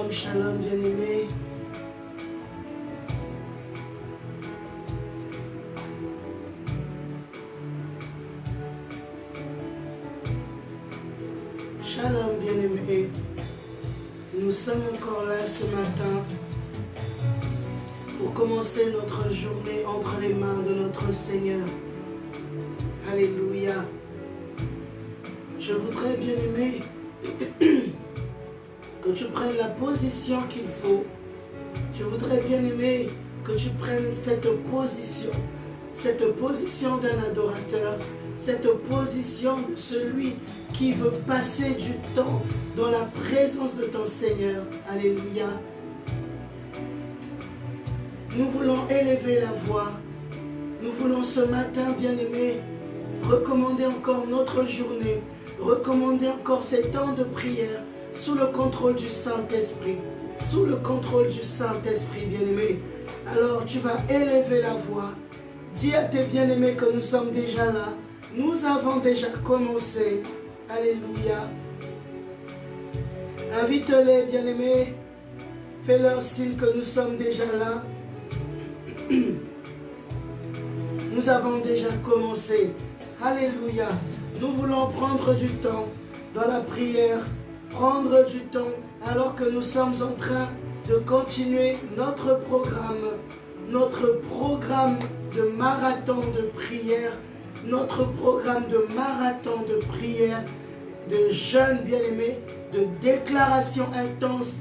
Shalom, shalom, bien-aimés. Shalom, bien-aimés. Nous sommes encore là ce matin pour commencer notre journée entre les mains de notre Seigneur. Alléluia. Je voudrais, bien-aimé, que tu prennes la position qu'il faut. Je voudrais, bien-aimé, que tu prennes cette position d'un adorateur, cette position de celui qui veut passer du temps dans la présence de ton Seigneur. Alléluia. Nous voulons élever la voix. Nous voulons ce matin, bien-aimé, recommander encore notre journée, recommander encore ces temps de prière sous le contrôle du Saint-Esprit. Sous le contrôle du Saint-Esprit, bien-aimé. Alors tu vas élever la voix. Dis à tes bien-aimés que nous sommes déjà là. Nous avons déjà commencé. Alléluia. Invite-les, bien-aimés. Fais-leur signe que nous sommes déjà là. Nous avons déjà commencé. Alléluia. Nous voulons prendre du temps dans la prière. Prendre du temps alors que nous sommes en train de continuer notre programme de marathon de prière, notre programme de marathon de prière, de jeûne bien-aimé, de déclaration intense,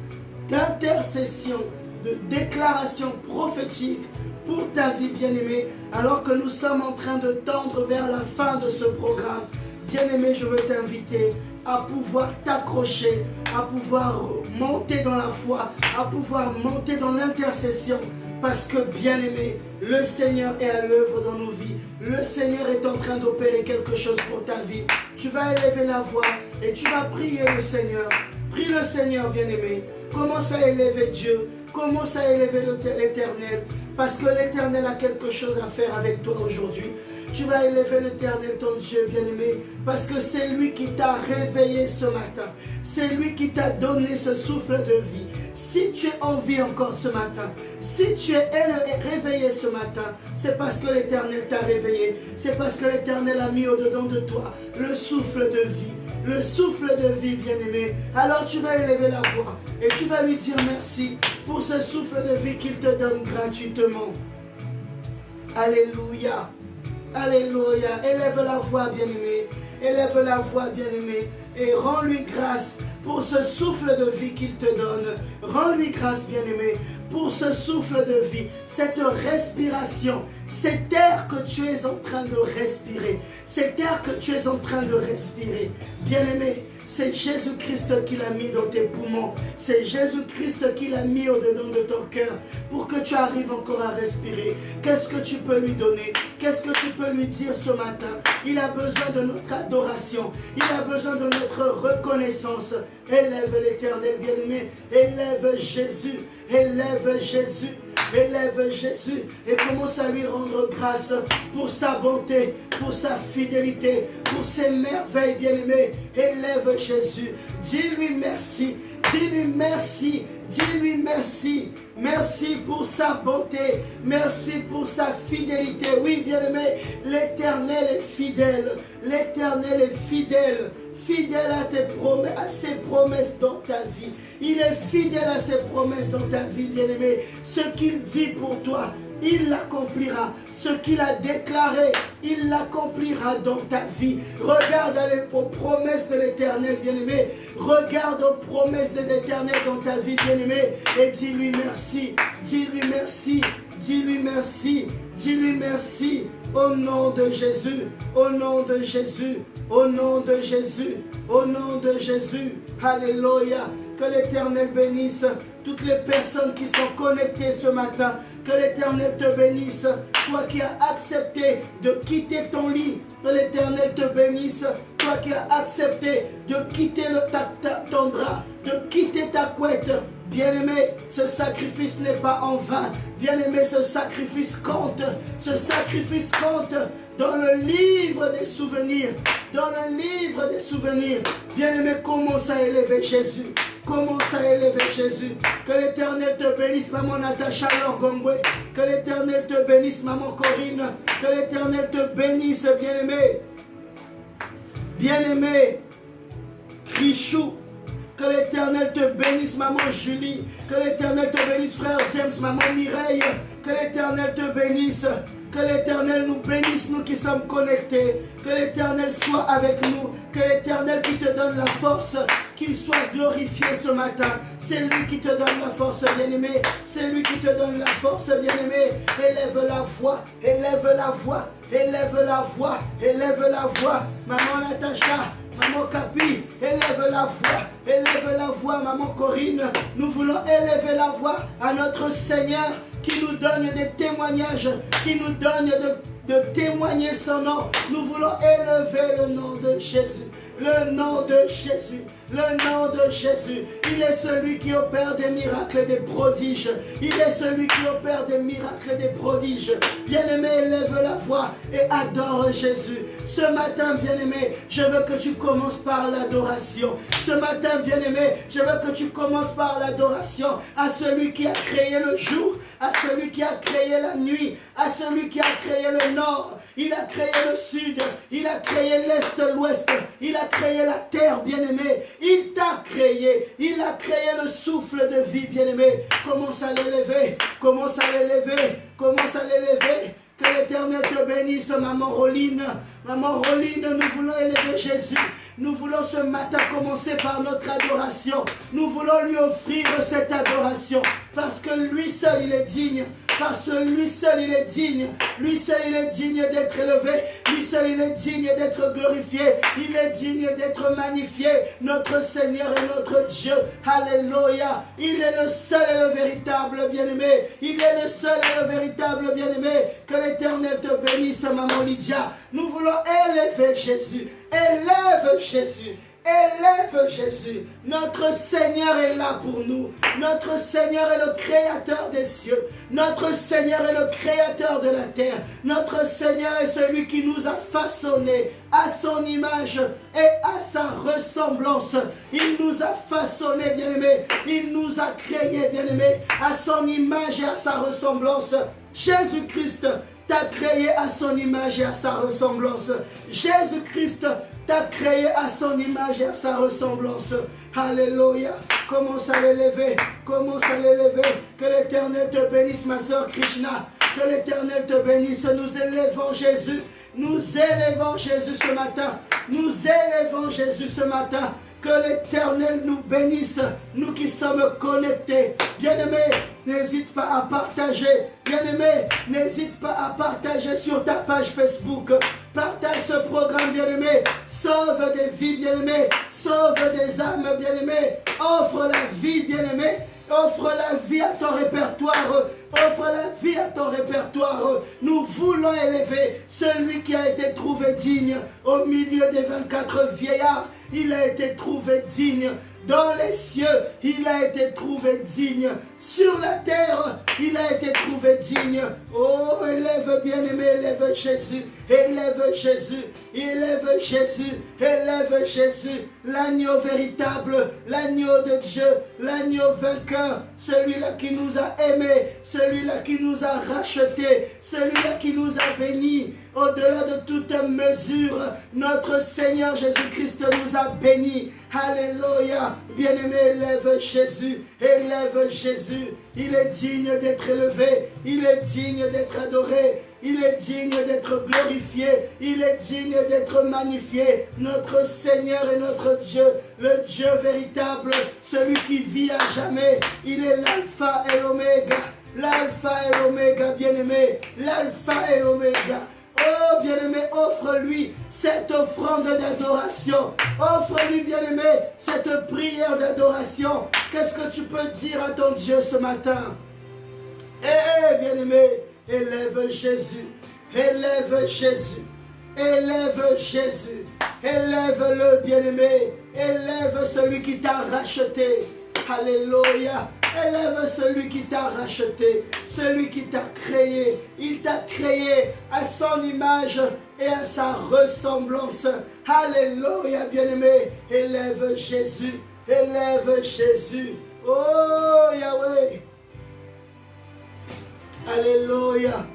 d'intercession, de déclaration prophétique pour ta vie bien-aimé, alors que nous sommes en train de tendre vers la fin de ce programme. Bien-aimé, je veux t'inviter à pouvoir t'accrocher, à pouvoir monter dans la foi, à pouvoir monter dans l'intercession. Parce que, bien-aimé, le Seigneur est à l'œuvre dans nos vies. Le Seigneur est en train d'opérer quelque chose pour ta vie. Tu vas élever la voix et tu vas prier le Seigneur. Prie le Seigneur, bien-aimé. Commence à élever Dieu. Commence à élever l'Éternel. Parce que l'Éternel a quelque chose à faire avec toi aujourd'hui. Tu vas élever l'Éternel, ton Dieu bien-aimé, parce que c'est lui qui t'a réveillé ce matin. C'est lui qui t'a donné ce souffle de vie. Si tu es en vie encore ce matin, si tu es réveillé ce matin, c'est parce que l'Éternel t'a réveillé. C'est parce que l'Éternel a mis au-dedans de toi le souffle de vie. Le souffle de vie, bien-aimé. Alors tu vas élever la voix et tu vas lui dire merci pour ce souffle de vie qu'il te donne gratuitement. Alléluia. Alléluia. Élève la voix, bien-aimé. Élève la voix, bien-aimé. Et rends-lui grâce pour ce souffle de vie qu'il te donne. Rends-lui grâce, bien-aimé, pour ce souffle de vie, cette respiration, cet air que tu es en train de respirer. Cet air que tu es en train de respirer. Bien-aimé, c'est Jésus-Christ qui l'a mis dans tes poumons. C'est Jésus-Christ qui l'a mis au-dedans de ton cœur pour que tu arrives encore à respirer. Qu'est-ce que tu peux lui donner? Qu'est-ce que tu peux lui dire ce matin? Il a besoin de notre adoration. Il a besoin de notre reconnaissance. Élève l'Éternel, bien-aimé. Élève Jésus. Élève Jésus. Élève Jésus et commence à lui rendre grâce pour sa bonté, pour sa fidélité, pour ses merveilles, bien-aimé. Élève Jésus. Dis-lui merci. Dis-lui merci. Dis-lui merci. Merci pour sa bonté. Merci pour sa fidélité. Oui, bien-aimé, l'Éternel est fidèle. L'Éternel est fidèle. Fidèle à ses promesses dans ta vie. Il est fidèle à ses promesses dans ta vie, bien-aimé. Ce qu'il dit pour toi, il l'accomplira. Ce qu'il a déclaré, il l'accomplira dans ta vie. Regarde aux promesses de l'Éternel, bien-aimé. Regarde aux promesses de l'Éternel dans ta vie, bien-aimé. Et dis-lui merci. Dis-lui merci. Dis-lui merci. Dis-lui merci. Au nom de Jésus. Au nom de Jésus. Au nom de Jésus, au nom de Jésus, alléluia, que l'Éternel bénisse toutes les personnes qui sont connectées ce matin, que l'Éternel te bénisse, toi qui as accepté de quitter ton lit, que l'Éternel te bénisse, toi qui as accepté de quitter ton drap, de quitter ta couette. Bien-aimé, ce sacrifice n'est pas en vain. Bien-aimé, ce sacrifice compte. Ce sacrifice compte dans le livre des souvenirs. Dans le livre des souvenirs. Bien-aimé, commence à élever Jésus. Commence à élever Jésus. Que l'Éternel te bénisse, maman Natacha Lorgongwe. Que l'Éternel te bénisse, maman Corinne. Que l'Éternel te bénisse, bien-aimé. Bien-aimé, Chrishou. Que l'Éternel te bénisse, maman Julie. Que l'Éternel te bénisse, frère James, maman Mireille. Que l'Éternel te bénisse. Que l'Éternel nous bénisse, nous qui sommes connectés. Que l'Éternel soit avec nous. Que l'Éternel qui te donne la force, qu'il soit glorifié ce matin. C'est lui qui te donne la force, bien-aimé. C'est lui qui te donne la force, bien-aimé. Élève la voix, élève la voix, élève la voix, élève la voix. Maman Natacha, maman Capi, élève la voix, maman Corinne. Nous voulons élever la voix à notre Seigneur qui nous donne des témoignages, qui nous donne de témoigner son nom. Nous voulons élever le nom de Jésus. Le nom de Jésus, le nom de Jésus. Il est celui qui opère des miracles et des prodiges. Il est celui qui opère des miracles et des prodiges. Bien-aimé, élève la voix et adore Jésus. Ce matin, bien-aimé, je veux que tu commences par l'adoration. Ce matin, bien-aimé, je veux que tu commences par l'adoration à celui qui a créé le jour, à celui qui a créé la nuit, à celui qui a créé le nord. Il a créé le sud, il a créé l'est, l'ouest, il a créé la terre, bien-aimé. Il t'a créé, il a créé le souffle de vie, bien-aimé. Commence à l'élever, commence à l'élever, commence à l'élever. Que l'Éternel te bénisse, maman Roline. Maman Roline, nous voulons élever Jésus. Nous voulons ce matin commencer par notre adoration. Nous voulons lui offrir cette adoration. Parce que lui seul, il est digne. Parce que lui seul, il est digne. Lui seul, il est digne d'être élevé. Lui seul, il est digne d'être glorifié. Il est digne d'être magnifié. Notre Seigneur et notre Dieu. Alléluia. Il est le seul et le véritable bien-aimé. Il est le seul et le véritable bien-aimé. Que l'Éternel te bénisse, maman Lydia. Nous voulons élever Jésus. Élève Jésus. Élève Jésus. Notre Seigneur est là pour nous. Notre Seigneur est le créateur des cieux. Notre Seigneur est le créateur de la terre. Notre Seigneur est celui qui nous a façonnés à son image et à sa ressemblance. Il nous a façonnés, bien-aimés. Il nous a créés, bien-aimés, à son image et à sa ressemblance. Jésus-Christ t'a créé à son image et à sa ressemblance. Jésus-Christ t'a créé à son image et à sa ressemblance. Alléluia. Commence à l'élever. Commence à l'élever. Que l'Éternel te bénisse, ma soeur Krishna. Que l'Éternel te bénisse. Nous élevons Jésus. Nous élevons Jésus ce matin. Nous élevons Jésus ce matin. Que l'Éternel nous bénisse, nous qui sommes connectés. Bien-aimé, n'hésite pas à partager. Bien-aimé, n'hésite pas à partager sur ta page Facebook. Partage ce programme, bien-aimé. Sauve des vies, bien-aimé. Sauve des âmes, bien-aimé. Offre la vie, bien-aimé. Offre la vie à ton répertoire. Offre la vie à ton répertoire. Nous voulons élever celui qui a été trouvé digne au milieu des 24 vieillards. Il a été trouvé digne. Dans les cieux, il a été trouvé digne. Sur la terre, il a été trouvé digne. Oh, élève bien-aimé, élève Jésus. Élève Jésus. Élève Jésus. Élève Jésus. L'agneau véritable. L'agneau de Dieu. L'agneau vainqueur. Celui-là qui nous a aimés. Celui-là qui nous a rachetés. Celui-là qui nous a bénis. Au-delà de toute mesure, notre Seigneur Jésus-Christ nous a bénis. Alléluia. Bien-aimé, élève Jésus. Élève Jésus. Il est digne d'être élevé. Il est digne d'être adoré. Il est digne d'être glorifié. Il est digne d'être magnifié. Notre Seigneur et notre Dieu. Le Dieu véritable. Celui qui vit à jamais. Il est l'alpha et l'oméga. L'alpha et l'oméga, bien-aimé. L'alpha et l'oméga. Oh, bien-aimé, offre-lui cette offrande d'adoration. Offre-lui, bien-aimé, cette prière d'adoration. Qu'est-ce que tu peux dire à ton Dieu ce matin? Eh, bien-aimé, élève Jésus. Élève Jésus. Élève Jésus. Élève-le, bien-aimé. Élève celui qui t'a racheté. Alléluia. Élève celui qui t'a racheté, celui qui t'a créé. Il t'a créé à son image et à sa ressemblance. Alléluia, bien-aimé. Élève Jésus. Élève Jésus. Oh Yahweh. Alléluia.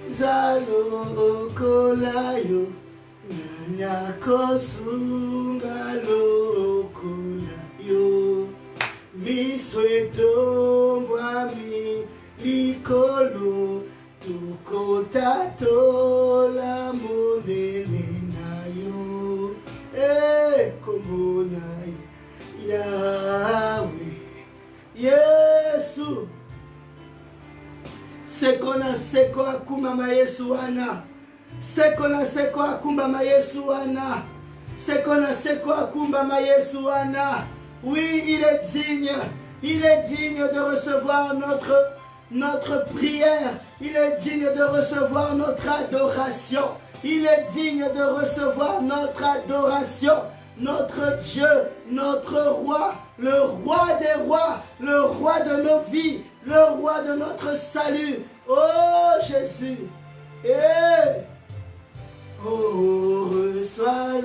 Zalo kolayo. Nanyako sungalo kolayo. Misweto mwami likolo. Tukotato la monene nayo. Komonai Yahweh. Yesu. Sekona seko akuma ma Yesu wana. Sekona seko akumba ma Yesu wana. Sekona seko akumba ma Yesu wana. Oui, il est digne de recevoir notre prière. Il est digne de recevoir notre adoration. Il est digne de recevoir notre adoration. Notre Dieu, notre roi, le roi des rois, le roi de nos vies, le roi de notre salut. Oh Jésus. Oh, reçois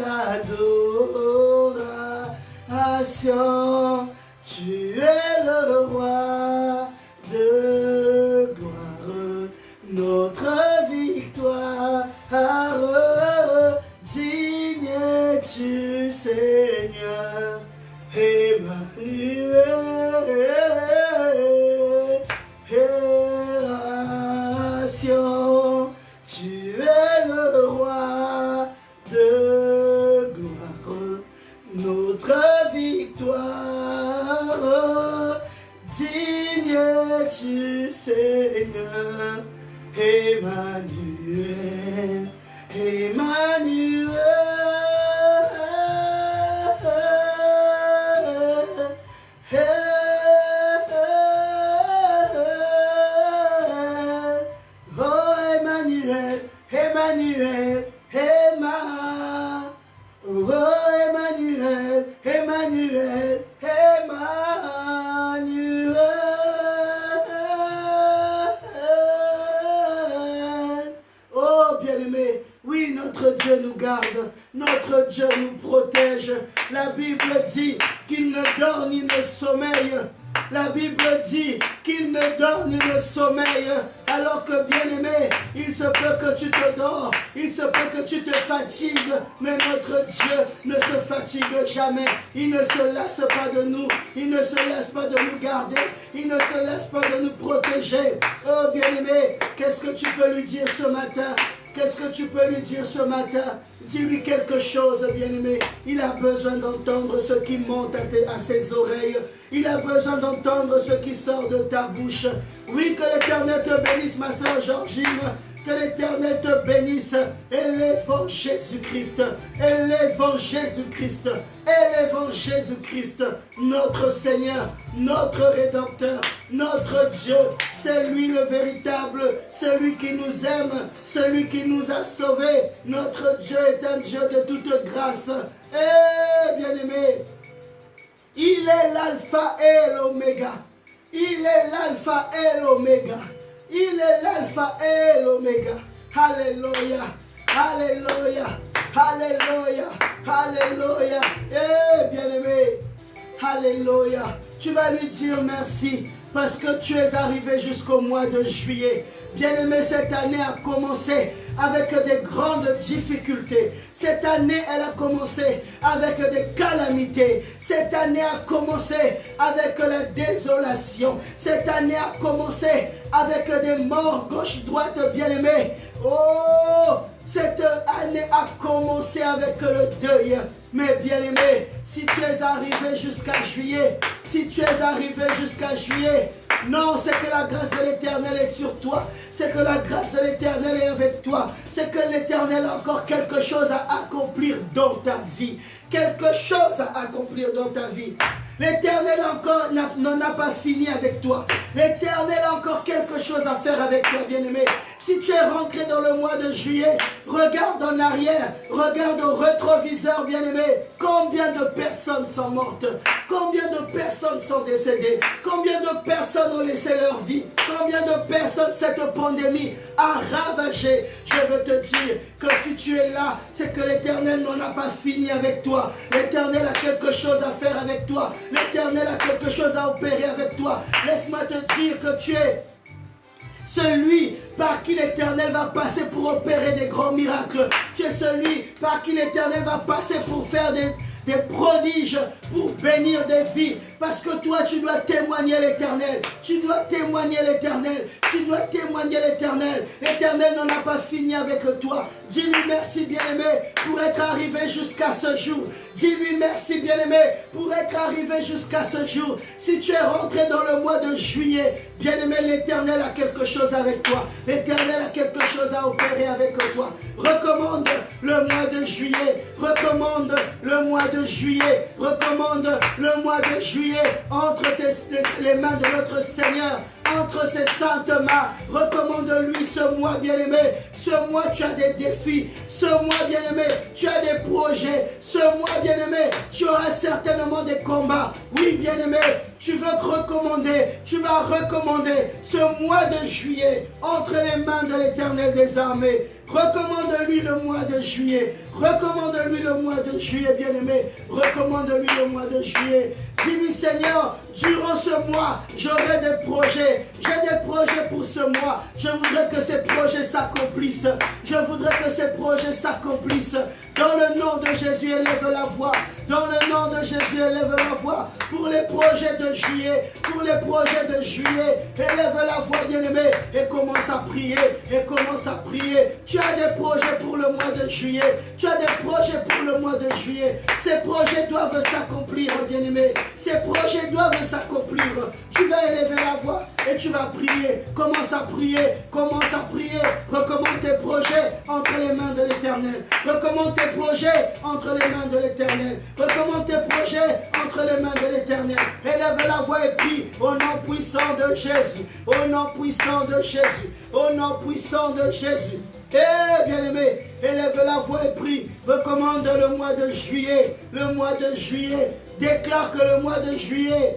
l'adoration. Tu es le roi de gloire, notre victoire. Digne es-tu, Seigneur, Emmanuel. Tu es le roi de gloire, notre victoire. Digne es-tu, Seigneur, Emmanuel, Emmanuel. Oh Emmanuel, Emmanuel, oh Emmanuel, Emmanuel, Emmanuel. Oh bien-aimé, oui, notre Dieu nous garde, notre Dieu nous protège. La Bible dit qu'il ne dort ni ne sommeille. La Bible dit qu'il ne dort ni ne sommeille. Alors que bien-aimé, il se peut que tu te dors, il se peut que tu te fatigues, mais notre Dieu ne se fatigue jamais. Il ne se lasse pas de nous, il ne se laisse pas de nous garder, il ne se laisse pas de nous protéger. Oh bien-aimé, qu'est-ce que tu peux lui dire ce matin? Qu'est-ce que tu peux lui dire ce matin? Dis-lui quelque chose, bien-aimé. Il a besoin d'entendre ce qui monte à ses oreilles. Il a besoin d'entendre ce qui sort de ta bouche. Oui, que l'Éternel te bénisse, ma soeur Georgine. Que l'Éternel te bénisse. Élèvons Jésus-Christ. Élèvons Jésus-Christ. Élèvons Jésus-Christ. Notre Seigneur, notre Rédempteur, notre Dieu. C'est lui le véritable. Celui qui nous aime. Celui qui nous a sauvés. Notre Dieu est un Dieu de toute grâce. Eh, bien-aimé, il est l'alpha et l'oméga. Il est l'alpha et l'oméga. Il est l'alpha et l'oméga. Alléluia. Alléluia. Alléluia. Alléluia. Eh bien-aimé. Alléluia. Tu vas lui dire merci parce que tu es arrivé jusqu'au mois de juillet. Bien-aimé, cette année a commencé avec des grandes difficultés. Cette année, elle a commencé avec des calamités. Cette année a commencé avec la désolation. Cette année a commencé avec des morts gauche-droite, bien-aimé. Oh, cette année a commencé avec le deuil. Mais bien-aimé, si tu es arrivé jusqu'à juillet, si tu es arrivé jusqu'à juillet, non, c'est que la grâce de l'Éternel est sur toi. C'est que la grâce de l'Éternel est avec toi. C'est que l'Éternel a encore quelque chose à accomplir dans ta vie. Quelque chose à accomplir dans ta vie. L'Éternel encore n'en a pas fini avec toi. L'Éternel a encore quelque chose à faire avec toi, bien-aimé. Si tu es rentré dans le mois de juillet, regarde en arrière, regarde au rétroviseur, bien-aimé. Combien de personnes sont mortes? Combien de personnes sont décédées? Combien de personnes ont laissé leur vie? Combien de personnes cette pandémie a ravagé? Je veux te dire que si tu es là, c'est que l'Éternel n'en a pas fini avec toi. L'Éternel a quelque chose à faire avec toi. L'Éternel a quelque chose à opérer avec toi. Laisse-moi te dire que tu es celui par qui l'Éternel va passer pour opérer des grands miracles. Tu es celui par qui l'Éternel va passer pour faire des prodiges, pour bénir des vies. Parce que toi, tu dois témoigner l'Éternel. Tu dois témoigner l'Éternel. Tu dois témoigner l'Éternel. L'Éternel n'en a pas fini avec toi. Dis-lui merci, bien-aimé, pour être arrivé jusqu'à ce jour. Dis-lui merci, bien-aimé, pour être arrivé jusqu'à ce jour. Si tu es rentré dans le mois de juillet, bien-aimé, l'Éternel a quelque chose avec toi. L'Éternel a quelque chose à opérer avec toi. Recommande le mois de juillet. Recommande le mois de juillet. Recommande le mois de juillet entre les mains de notre Seigneur, entre ses saintes mains. Recommande-lui ce mois, bien-aimé. Ce mois, tu as des défis. Ce mois, bien-aimé, tu as des projets. Ce mois, bien-aimé, tu auras certainement des combats. Oui, bien-aimé, tu veux te recommander. Tu vas recommander ce mois de juillet entre les mains de l'Éternel des armées. Recommande-lui le mois de juillet. Recommande-lui le mois de juillet, bien-aimé. Recommande-lui le mois de juillet. Dis-lui, Seigneur, durant ce mois, j'aurai des projets. J'ai des projets pour ce mois. Je voudrais que ces projets s'accomplissent. Je voudrais que ces projets s'accomplissent. Dans le nom de Jésus, élève la voix. Dans le nom de Jésus, élève la voix. Pour les projets de juillet, pour les projets de juillet, élève la voix, bien-aimé, et commence à prier. Et commence à prier. Tu as des projets pour le mois de juillet. Tu as des projets pour le mois de juillet. Ces projets doivent s'accomplir, bien-aimé. Ces projets doivent s'accomplir. Tu vas élever la voix et tu vas prier. Commence à prier. Commence à prier. Recommande tes projets entre les mains de l'Éternel. Recommande tes projets entre les mains de l'Éternel. Recommande tes projets entre les mains de l'Éternel. Élève la voix et prie au nom puissant de Jésus. Au nom puissant de Jésus. Au nom puissant de Jésus. Eh bien-aimé, élève la voix et prie. Recommande le mois de juillet. Le mois de juillet. Déclare que le mois de juillet,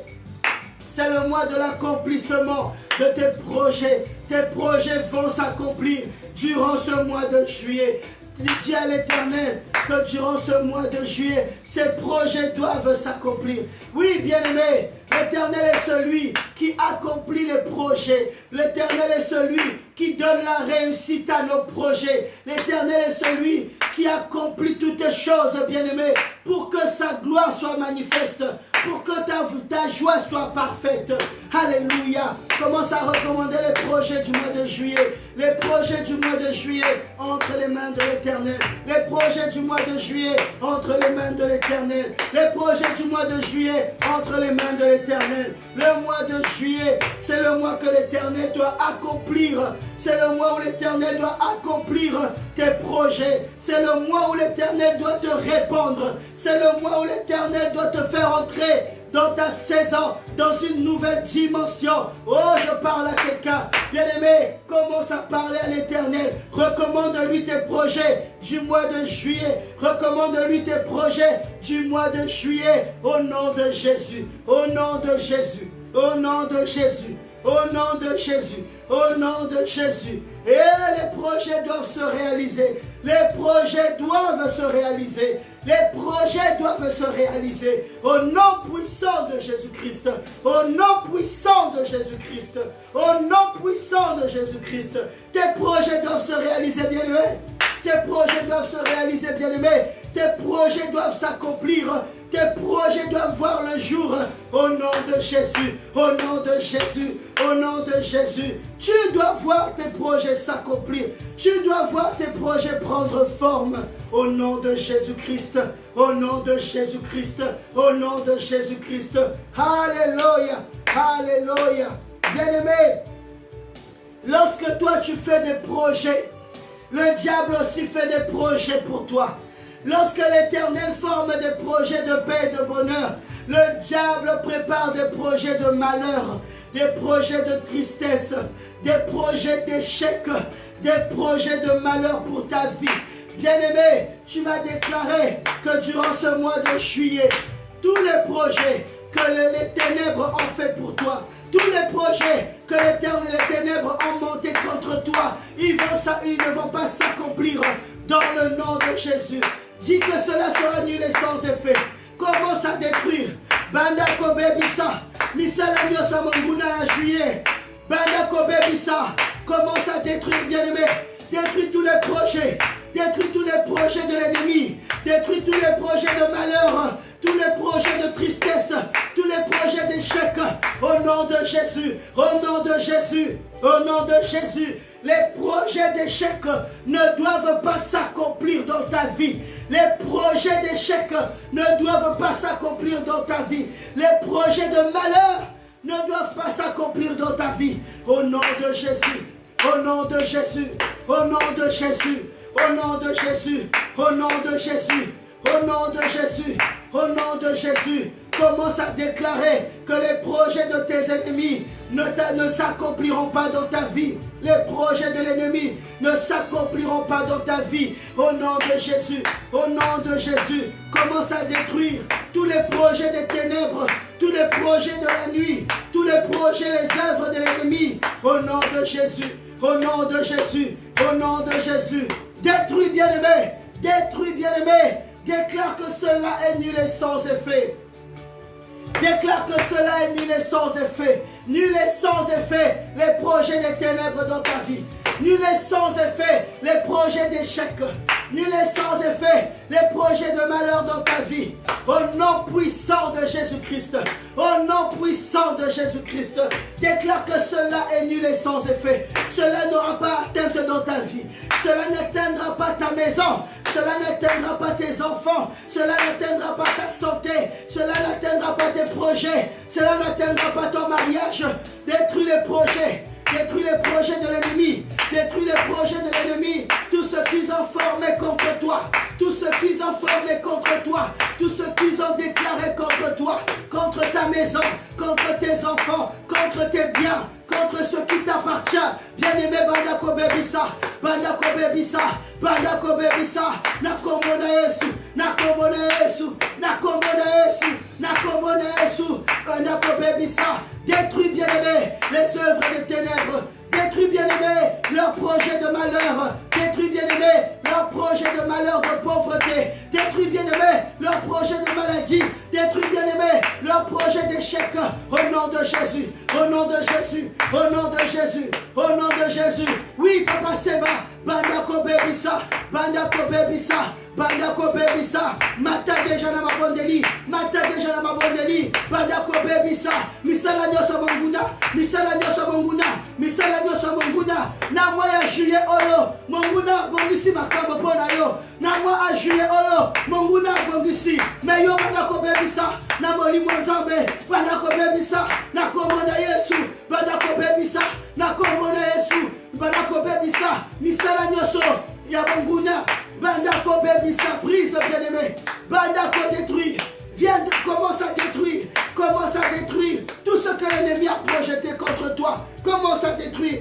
c'est le mois de l'accomplissement de tes projets. Tes projets vont s'accomplir durant ce mois de juillet. Dis à l'Éternel que durant ce mois de juillet, ces projets doivent s'accomplir. Oui, bien-aimé, l'Éternel est celui qui accomplit les projets. L'Éternel est celui qui donne la réussite à nos projets. L'Éternel est celui qui accomplit toutes choses, bien-aimé, pour que sa gloire soit manifeste, pour que ta joie soit parfaite. Alléluia. Commence à recommander les projets du mois de juillet. Les projets du mois de juillet entre les mains de l'Éternel. Les projets du mois de juillet entre les mains de l'Éternel. Les projets du mois de juillet entre les mains de l'Éternel. Le mois de juillet, c'est le mois que l'Éternel doit accomplir. C'est le mois où l'Éternel doit accomplir tes projets. C'est le mois où l'Éternel doit te répondre. C'est le mois où l'Éternel doit te faire entrer dans ta saison, dans une nouvelle dimension. Oh, je parle à quelqu'un. Bien-aimé, commence à parler à l'Éternel. Recommande-lui tes projets du mois de juillet. Recommande-lui tes projets du mois de juillet. Au nom de Jésus. Au nom de Jésus. Au nom de Jésus. Au nom de Jésus. Au nom de Jésus. Et les projets doivent se réaliser. Les projets doivent se réaliser. Les projets doivent se réaliser. Au nom puissant de Jésus-Christ. Au nom puissant de Jésus-Christ. Au nom puissant de Jésus-Christ. Tes projets doivent se réaliser, bien-aimé. Tes projets doivent se réaliser, bien-aimé. Tes projets doivent s'accomplir. Tes projets doivent voir le jour. Au nom de Jésus. Au nom de Jésus. Au nom de Jésus. Tu dois voir tes projets s'accomplir. Tu dois voir tes projets prendre forme. Au nom de Jésus-Christ. Au nom de Jésus-Christ. Au nom de Jésus-Christ. Alléluia. Alléluia. Bien-aimé, lorsque toi tu fais des projets, le diable aussi fait des projets pour toi. Lorsque l'Éternel forme des projets de paix et de bonheur, le diable prépare des projets de malheur, des projets de tristesse, des projets d'échec, des projets de malheur pour ta vie. Bien-aimé, tu vas déclarer que durant ce mois de juillet, tous les projets que les ténèbres ont fait pour toi, tous les projets que les ténèbres ont montés contre toi, ils ne vont pas s'accomplir dans le nom de Jésus. Dis que cela sera nul et sans effet. Commence à détruire. Banda Kobe Bisa, Misala Nyosa Monguna à juillet. Banda Kobe Bisa, commence à détruire, bien-aimé. Détruis tous les projets. Détruis tous les projets de l'ennemi. Détruis tous les projets de malheur. Tous les projets de tristesse. Tous les projets d'échec. Au nom de Jésus. Au nom de Jésus. Au nom de Jésus. Les projets d'échec ne doivent pas s'accomplir dans ta vie. Les projets d'échec ne doivent pas s'accomplir dans ta vie. Les projets de malheur ne doivent pas s'accomplir dans ta vie. Au nom de Jésus. Au nom de Jésus. Au nom de Jésus. Au nom de Jésus. Au nom de Jésus. Au nom de Jésus. Au nom de Jésus. Commence à déclarer que les projets de tes ennemis ne s'accompliront pas dans ta vie. Les projets de l'ennemi ne s'accompliront pas dans ta vie. Au nom de Jésus. Au nom de Jésus. Commence à détruire tous les projets des ténèbres, tous les projets de la nuit, tous les projets, les œuvres de l'ennemi. Au nom de Jésus. Au nom de Jésus. Au nom de Jésus. Détruis, bien-aimé. Détruis, bien-aimé. Déclare que cela est nul et sans effet. Déclare que cela est nul et sans effet. Nul et sans effet les projets des ténèbres dans ta vie. Nul et sans effet les projets d'échec. Nul et sans effet les projets de malheur dans ta vie. Au nom puissant de Jésus-Christ. Au nom puissant de Jésus-Christ. Déclare que cela est nul et sans effet. Cela n'aura pas atteinte dans ta vie. Cela n'atteindra pas ta maison. Cela n'atteindra pas tes enfants. Cela n'atteindra pas ta santé. Cela n'atteindra pas tes projets. Cela n'atteindra pas ton mariage. Détruis les projets. Détruis les projets de l'ennemi. Détruis les projets de l'ennemi. Tout ce qu'ils ont formé contre toi. Tout ce qu'ils ont formé contre toi. Tout ce qu'ils ont déclaré contre toi. Contre ta maison. Contre tes enfants. Contre tes biens. Contre ce qui t'appartient. Bien-aimé Banda Kobe Bisa. Banda Kobe Bisa. Banda Kobe Bisa. Nakomona Yesu. Nakomona Yesu. Nakomona Yesu. Nakomona Yesu. Banda Kobe Bisa. Détruis, bien-aimé, les œuvres des ténèbres. Détruis, bien-aimé, leurs projets de malheur. Détruis, bien-aimé, leurs projets de malheur, de pauvreté. Détruis, bien-aimé, leurs projets de maladie. Détruis, bien-aimé, leurs projets d'échec. Au nom de Jésus. Au nom de Jésus. Au nom de Jésus. Au nom de Jésus. Oui, Papa Seba. Banda Kobe Bisa. Banda Kobe Bisa. Banda Kobe Bisa. Mata déjà na mabondeli. Mata déjà na mabondeli. Banda Kobe Bisa. Misala nyoso monguna. Misala nyoso monguna. Misala nyoso monguna. Na moi ya juillet oyo. Monguna bongisi makambo pona yo. Na moi a juillet oyo. Monguna bongisi. Mais yo banda Kobe Bisa. Na molimo nzambe. Banda Kobe Bisa. Na komona Yesu. Banda Kobe Bisa. Na komona Yesu. Banda Kobe Bisa. Misala nyoso ya monguna. Banda Kobe Bisa, brise, bien-aimé. Banda Kobe détruit. Viens, commence à détruire. Commence à détruire tout ce que l'ennemi a projeté contre toi. Commence à détruire.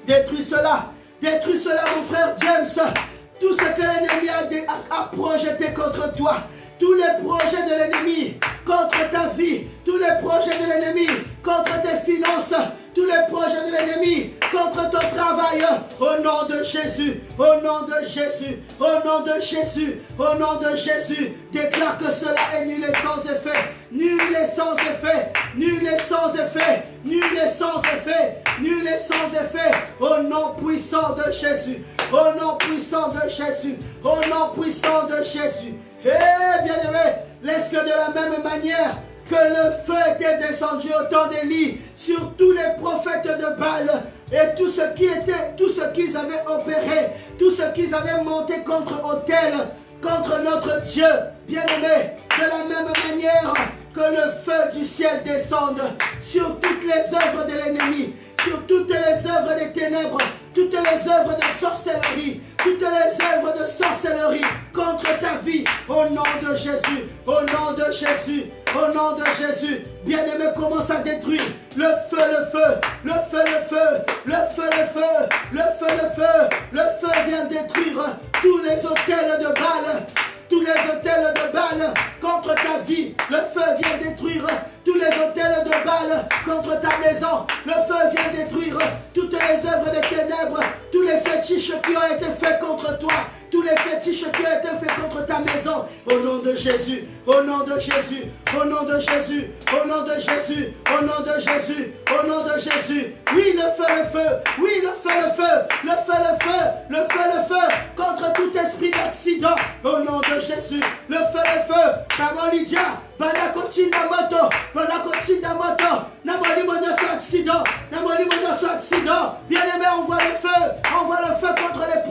Détruis cela. Détruis cela, mon frère James. Tout ce que l'ennemi a projeté contre toi. Tous les projets de l'ennemi contre ta vie. Tous les projets de l'ennemi contre tes finances. Tous les projets de l'ennemi contre ton travail. Au nom de Jésus. Au nom de Jésus. Au nom de Jésus. Au nom de Jésus. Déclare que cela est nul et sans effet. Nul et sans effet. Nul et sans effet. Nul et sans effet. Nul et sans effet. Au nom puissant de Jésus. Au nom puissant de Jésus. Au nom puissant de Jésus. Eh bien-aimé, laisse que de la même manière que le feu était descendu au temps d'Élie sur tous les prophètes de Baal et tout ce qu'ils avaient opéré, tout ce qu'ils avaient monté contre autel, contre notre Dieu. Bien-aimé, de la même manière que le feu du ciel descende sur toutes les œuvres de l'ennemi, sur toutes les œuvres des ténèbres, toutes les œuvres de sorcellerie, toutes les œuvres de sorcellerie. sorcellerie contre ta vie. Au nom de Jésus, au nom de Jésus, au nom de Jésus. Bien-aimé, commence à détruire. Le feu, le feu, le feu, le feu, le feu, le feu, le feu, le feu. Le feu vient détruire tous les autels de Baal. Tous les autels de Baal contre ta vie. Le feu vient détruire tous les autels de Baal contre ta maison. Le feu vient détruire toutes les œuvres des ténèbres. Tous les fétiches qui ont été faits contre toi. Tous les fétiches qui ont été faits contre ta maison. Au nom de Jésus, au nom de Jésus, au nom de Jésus, au nom de Jésus, au nom de Jésus, au nom de Jésus. Oui, le feu, oui, le feu, le feu, le feu, le feu, le feu, le feu, contre tout esprit d'accident. Au nom de Jésus, le feu, Maman Lydia, Banakotinda moto, Banakotinda moto, Namoni monoso accident, Namoni monoso accident. Bien-aimé, envoie le feu contre les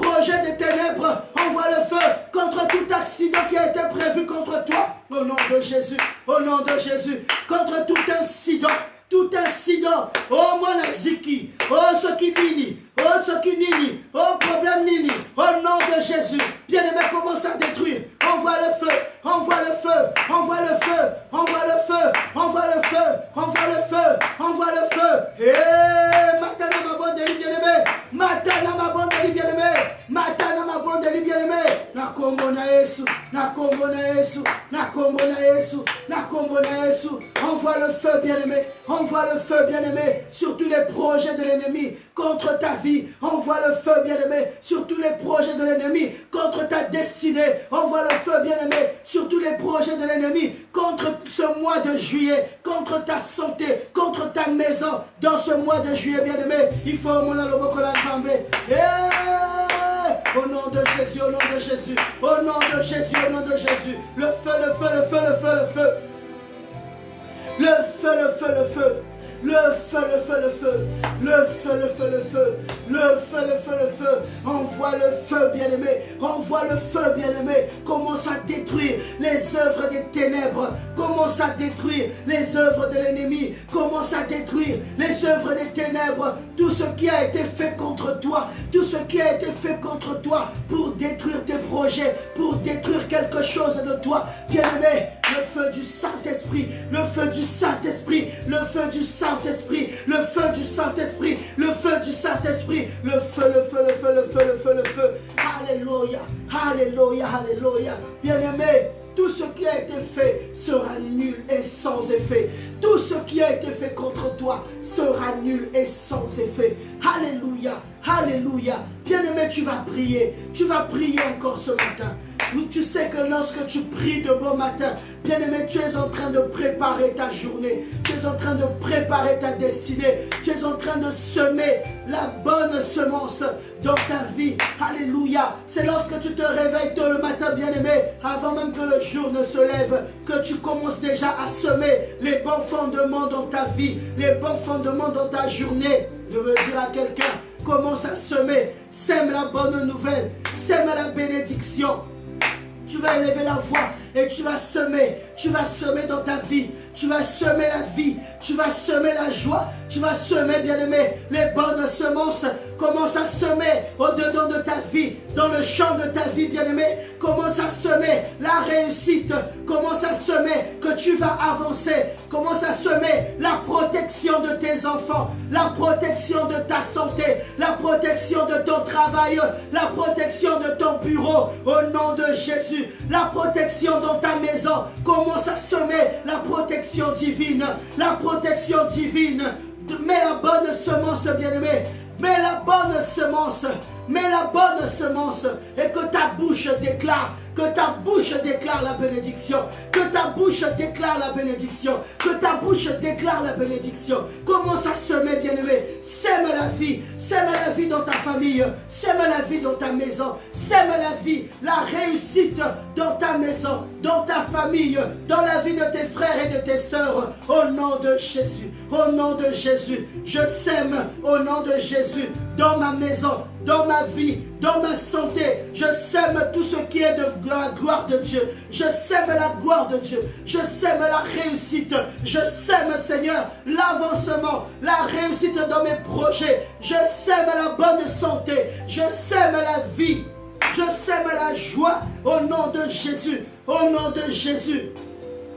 projets des ténèbres. Envoie le feu contre tout accident qui a été prévu contre toi. Au nom de Jésus, au nom de Jésus, contre tout incident, oh moi la ziki, oh ce qui nini, oh problème nini, au nom de Jésus, bien-aimé, commence à détruire, envoie le feu, envoie le feu, envoie le feu, envoie le feu, envoie le feu, envoie le feu, envoie le feu, eh, matana ma bonne délit bien-aimé, matana ma bonne délit bien-aimé, matana ma bonne délit bien-aimé, na kombo na Yesu, na kombo na Yesu, na kombo na Yesu, na kombo na Yesu, envoie le feu bien-aimé, envoie le feu bien-aimé sur tous les projets de l'ennemi contre ta vie, envoie le feu bien-aimé sur tous les projets de l'ennemi contre ta destinée, envoie le feu bien-aimé sur tous les projets de l'ennemi contre ce mois de juillet, contre ta santé, contre ta maison, dans ce mois de juillet bien-aimé, il faut au monde le au nom de Jésus, au nom de Jésus, au nom de Jésus, au nom de Jésus, le feu, le feu, le feu, le feu, le feu. Le feu, le feu, le feu. Le feu, le feu, le feu. Le feu, le feu, le feu. Le feu, le feu, le feu. Envoie le feu, bien-aimé. Envoie le feu, bien-aimé. Commence à détruire les œuvres des ténèbres. Commence à détruire les œuvres de l'ennemi. Commence à détruire les œuvres des ténèbres. Tout ce qui a été fait contre toi. Tout ce qui a été fait contre toi pour détruire tes projets, pour détruire quelque chose de toi. Bien-aimé, le feu du Saint-Esprit. Le feu du Saint-Esprit. Le feu du Saint-Esprit, le feu du Saint-Esprit, le feu du Saint-Esprit, le feu, le feu, le feu, le feu, le feu, le feu. Alléluia, alléluia, alléluia. Bien-aimé, tout ce qui a été fait sera nul et sans effet. Tout ce qui a été fait contre toi sera nul et sans effet. Alléluia, alléluia. Bien-aimé, tu vas prier encore ce matin. Oui, tu sais que lorsque tu pries de bon matin, bien-aimé, tu es en train de préparer ta journée. Tu es en train de préparer ta destinée. Tu es en train de semer la bonne semence dans ta vie. Alléluia. C'est lorsque tu te réveilles tôt le matin, bien-aimé, avant même que le jour ne se lève, que tu commences déjà à semer les bons fondements dans ta vie, les bons fondements dans ta journée. Je veux dire à quelqu'un, commence à semer. Sème la bonne nouvelle. Sème la bénédiction. Tu vas élever la voix et tu vas semer dans ta vie, tu vas semer la vie, tu vas semer la joie, tu vas semer, bien-aimé, les bonnes semences. Commence à semer au-dedans de ta vie, dans le champ de ta vie, bien-aimé. Commence à semer la réussite, commence à semer que tu vas avancer, commence à semer la protection de tes enfants, la protection de ta santé, la protection de ton travail, la protection de ton bureau, au nom de Jésus, la protection dans ta maison. Commence à semer la protection divine, la protection divine. Mets la bonne semence, bien-aimé. Mets la bonne semence, mets la bonne semence et que ta bouche déclare, la bénédiction, que ta bouche déclare la bénédiction, que ta bouche déclare la bénédiction. Commence à semer, bien-aimé. Sème la vie dans ta famille, sème la vie dans ta maison, sème la vie, la réussite dans ta maison, dans ta famille, dans la vie de tes frères et de tes sœurs, au nom de Jésus, au nom de Jésus. Je sème au nom de Jésus dans ma maison, dans ma vie, dans ma santé. Je sème tout ce qui est de la gloire de Dieu. Je sème la gloire de Dieu. Je sème la réussite. Je sème, Seigneur, l'avancement, la réussite dans mes projets. Je sème la bonne santé. Je sème la vie. Je sème la joie au nom de Jésus. Au nom de Jésus.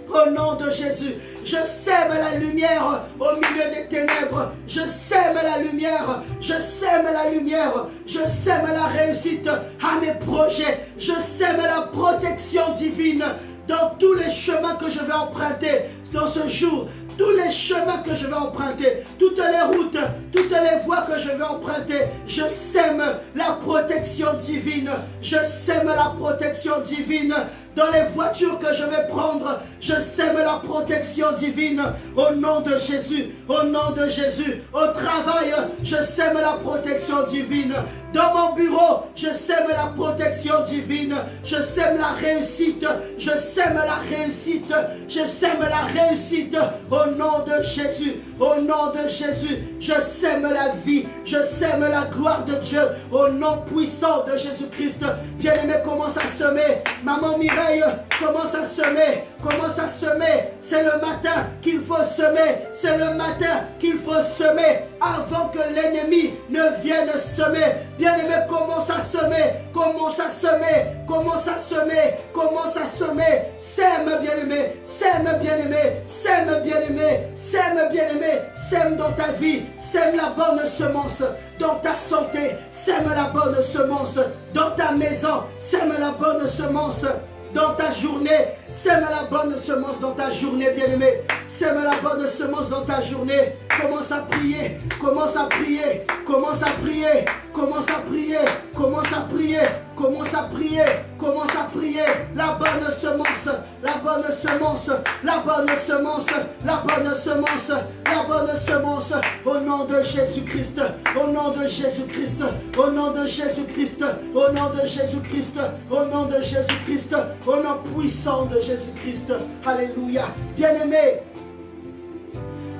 Au nom de Jésus, je sème la lumière au milieu des ténèbres. Je sème la lumière. Je sème la lumière. Je sème la réussite à mes projets. Je sème la protection divine dans tous les chemins que je vais emprunter dans ce jour. Tous les chemins que je vais emprunter, toutes les routes, toutes les voies que je vais emprunter, je sème la protection divine. Je sème la protection divine. Dans les voitures que je vais prendre, je sème la protection divine au nom de Jésus, au nom de Jésus. Au travail, je sème la protection divine. Dans mon bureau, je sème la protection divine. Je sème la réussite. Je sème la réussite. Je sème la réussite au nom de Jésus. Au nom de Jésus, je sème la vie. Je sème la gloire de Dieu au nom puissant de Jésus-Christ. Bien-aimé, commence à semer. Maman Mireille, commence à semer. Commence à semer. C'est le matin qu'il faut semer. C'est le matin qu'il faut semer avant que l'ennemi ne vienne semer. Bien-aimé, commence à semer. Commence à semer. Commence à semer. Commence à semer. Sème, bien-aimé. Sème, bien-aimé. Sème, bien-aimé. Sème, bien-aimé. Sème dans ta vie. Sème la bonne semence dans ta santé. Sème la bonne semence dans ta maison. Sème la bonne semence dans ta journée. Sème la bonne semence dans ta journée, bien-aimé. Sème la bonne semence dans ta journée. Commence à prier. Commence à prier. Commence à prier. Commence à prier. Commence à prier. Commence à prier. Commence à prier. La bonne semence. La bonne semence. La bonne semence. La bonne semence. La bonne semence. Au nom de Jésus-Christ. Au nom de Jésus-Christ. Au nom de Jésus-Christ. Au nom de Jésus-Christ. Au nom de Jésus-Christ. Au nom puissant de Jésus-Christ. Alléluia. Bien-aimé.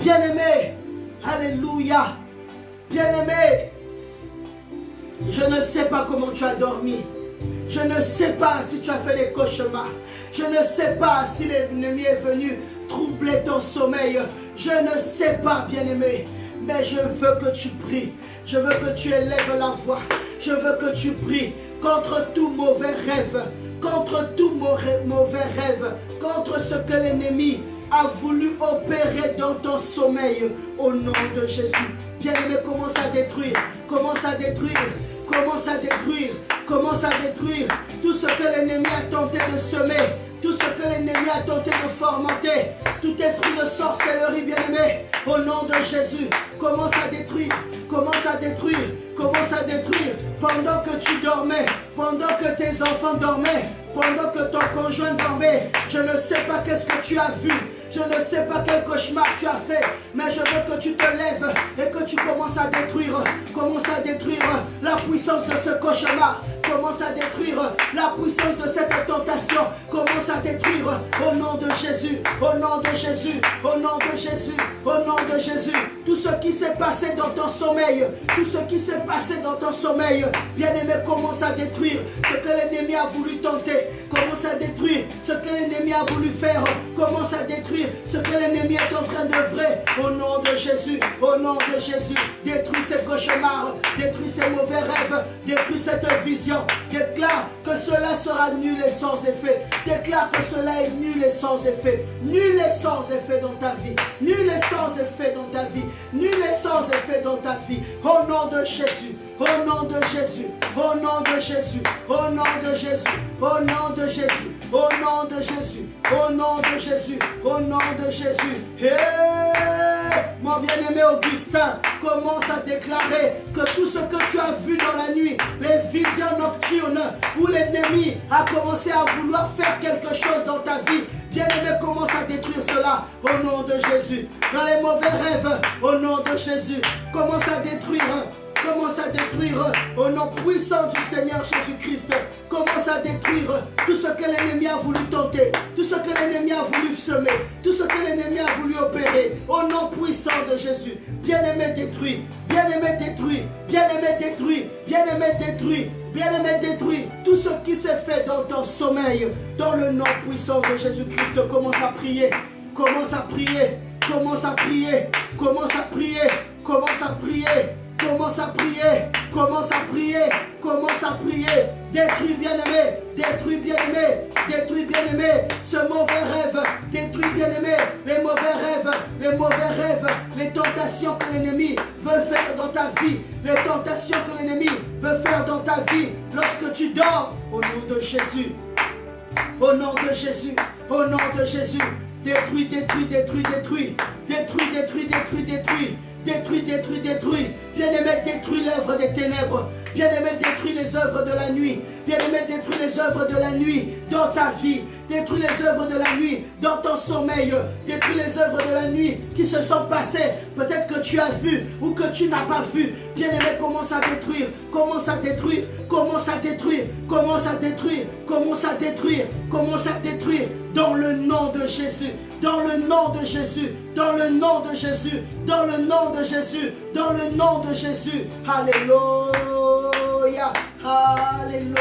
Bien-aimé. Alléluia. Bien-aimé. Je ne sais pas comment tu as dormi. Je ne sais pas si tu as fait des cauchemars. Je ne sais pas si l'ennemi est venu troubler ton sommeil. Je ne sais pas, bien-aimé. Mais je veux que tu pries. Je veux que tu élèves la voix. Je veux que tu pries contre tout mauvais rêve. Contre tout mauvais rêve. Contre ce que l'ennemi a voulu opérer dans ton sommeil. Au nom de Jésus. Bien-aimé, commence à détruire. Commence à détruire. Commence à détruire. Commence à détruire tout ce que l'ennemi a tenté de semer. Tout ce que l'ennemi a tenté de formenter. Tout esprit de sorcellerie, bien-aimé. Au nom de Jésus. Commence à détruire. Commence à détruire. Commence à détruire. Pendant que tu dormais. Pendant que tes enfants dormaient. Pendant que ton conjoint dormait. Je ne sais pas qu'est-ce que tu as vu. Je ne sais pas quel cauchemar tu as fait, mais je veux que tu te lèves et que tu commences à détruire. Commence à détruire la puissance de ce cauchemar. Commence à détruire la puissance de cette tentation. Commence à détruire au nom de Jésus, au nom de Jésus, au nom de Jésus, au nom de Jésus. Tout ce qui s'est passé dans ton sommeil, tout ce qui s'est passé dans ton sommeil, bien-aimé, commence à détruire ce que l'ennemi a voulu tenter. Commence à détruire ce que l'ennemi a voulu faire. Commence à détruire ce que l'ennemi est en train d'œuvrer. Au nom de Jésus, au nom de Jésus. Détruis ces cauchemars, détruis ces mauvais rêves, détruis cette vision. Déclare que cela sera nul et sans effet. Déclare que cela est nul et sans effet. Nul et sans effet dans ta vie. Nul et sans effet dans ta vie. Nul et sans effet dans ta vie. Au nom de Jésus. Au nom de Jésus. Au nom de Jésus. Au nom de Jésus. Au nom de Jésus. Au nom de Jésus. Au nom de Jésus. Au nom de Jésus. Mon bien-aimé Augustin, commence à déclarer que tout ce que tu as vu dans la nuit, les visions nocturnes où l'ennemi a commencé à vouloir faire quelque chose dans ta vie, bien-aimé, commence à détruire cela au nom de Jésus. Dans les mauvais rêves, au nom de Jésus, commence à détruire. Commence à détruire au nom puissant du Seigneur Jésus-Christ. Commence à détruire tout ce que l'ennemi a voulu tenter, tout ce que l'ennemi a voulu semer, tout ce que l'ennemi a voulu opérer. Au nom puissant de Jésus. Bien-aimé détruit, bien-aimé détruit, bien-aimé détruit, bien-aimé détruit. Bien-aimé, détruit tout ce qui s'est fait dans ton sommeil. Dans le nom puissant de Jésus-Christ, commence à prier. Commence à prier. Commence à prier. Commence à prier. Commence à prier. Commence à prier, commence à prier, commence à prier. Détruis bien-aimé, détruis bien-aimé, détruis bien-aimé ce mauvais rêve, détruis bien-aimé les mauvais rêves, les tentations que l'ennemi veut faire dans ta vie, les tentations que l'ennemi veut faire dans ta vie lorsque tu dors. Au nom de Jésus, au nom de Jésus, au nom de Jésus, détruis, détruis, détruis, détruis, détruis, détruis, détruis, détruis. Détruis, détruis, détruis. Bien-aimé, détruis l'œuvre des ténèbres. Bien-aimé, détruis les œuvres de la nuit. Bien-aimé, détruis les œuvres de la nuit dans ta vie. Détruis les œuvres de la nuit dans ton sommeil. Détruis les œuvres de la nuit qui se sont passées. Peut-être que tu as vu ou que tu n'as pas vu. Bien-aimé, commence à détruire. Commence à détruire. Commence à détruire. Commence à détruire. Commence à détruire. Commence à détruire. Dans le nom de Jésus. Dans le nom de Jésus. Dans le nom de Jésus. Dans le nom de Jésus. Dans le nom de Jésus. Alléluia. Alléluia.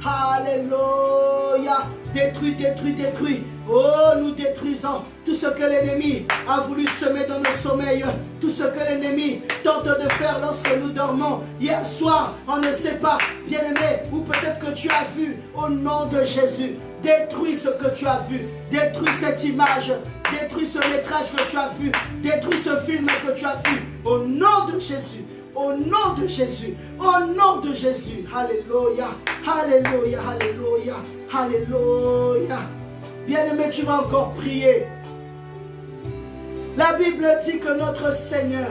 Alléluia. Détruis, détruis, détruis. Oh, nous détruisons tout ce que l'ennemi a voulu semer dans nos sommeils. Tout ce que l'ennemi tente de faire lorsque nous dormons. Hier soir, on ne sait pas, bien-aimé, ou peut-être que tu as vu au nom de Jésus. Détruis ce que tu as vu. Détruis cette image. Détruis ce métrage que tu as vu. Détruis ce film que tu as vu. Au nom de Jésus. Au nom de Jésus. Au nom de Jésus. Alléluia. Alléluia. Alléluia. Alléluia. Bien-aimé, tu vas encore prier. La Bible dit que notre Seigneur,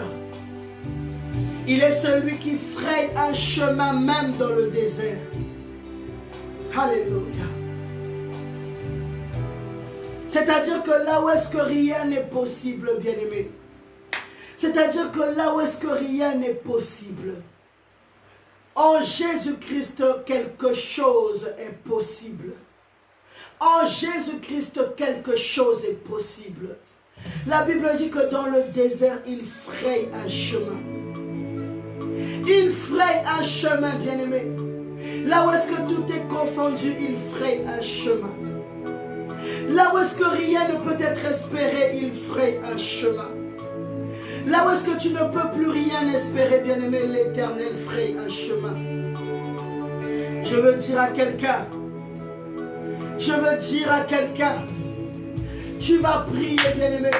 il est celui qui fraye un chemin même dans le désert. Alléluia. C'est-à-dire que là où est-ce que rien n'est possible, bien-aimé. C'est-à-dire que là où est-ce que rien n'est possible, en Jésus-Christ, quelque chose est possible. En Jésus-Christ, quelque chose est possible. La Bible dit que dans le désert, il fraye un chemin. Il fraye un chemin, bien-aimé. Là où est-ce que tout est confondu, il fraye un chemin. Là où est-ce que rien ne peut être espéré, il fraye un chemin. Là où est-ce que tu ne peux plus rien espérer, bien-aimé, l'Éternel fraye un chemin. Je veux dire à quelqu'un, tu vas prier, bien-aimé.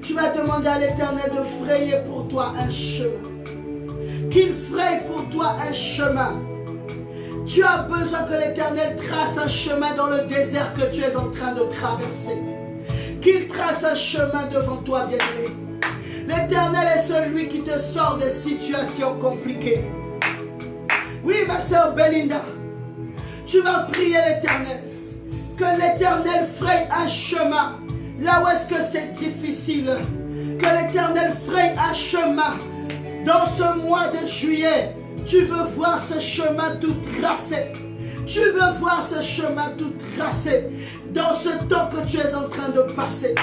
Tu vas demander à l'Éternel de frayer pour toi un chemin. Qu'il fraye pour toi un chemin. Tu as besoin que l'Éternel trace un chemin dans le désert que tu es en train de traverser. Qu'il trace un chemin devant toi, bien-aimé. L'Éternel est celui qui te sort des situations compliquées. Oui, ma soeur Belinda, tu vas prier l'Éternel. Que l'Éternel fraye un chemin là où est-ce que c'est difficile. Que l'Éternel fraye un chemin dans ce mois de juillet. Tu veux voir ce chemin tout tracé. Tu veux voir ce chemin tout tracé dans ce temps que tu es en train de passer.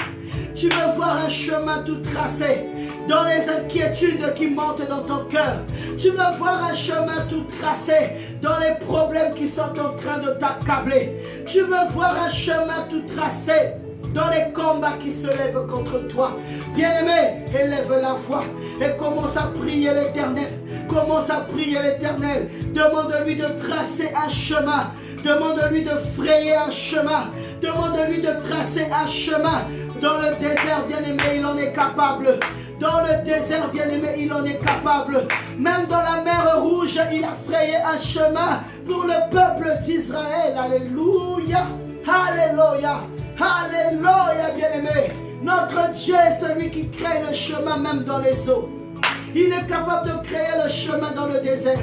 Tu veux voir un chemin tout tracé dans les inquiétudes qui montent dans ton cœur. Tu veux voir un chemin tout tracé dans les problèmes qui sont en train de t'accabler. Tu veux voir un chemin tout tracé dans les combats qui se lèvent contre toi. Bien-aimé, élève la voix et commence à prier l'Éternel. Commence à prier l'Éternel. Demande-lui de tracer un chemin. Demande-lui de frayer un chemin. Demande-lui de tracer un chemin. Dans le désert, bien-aimé, il en est capable. Dans le désert, bien-aimé, il en est capable. Même dans la mer Rouge, il a frayé un chemin pour le peuple d'Israël. Alléluia. Alléluia. Alléluia, bien-aimé. Notre Dieu est celui qui crée le chemin même dans les eaux. Il est capable de créer le chemin dans le désert.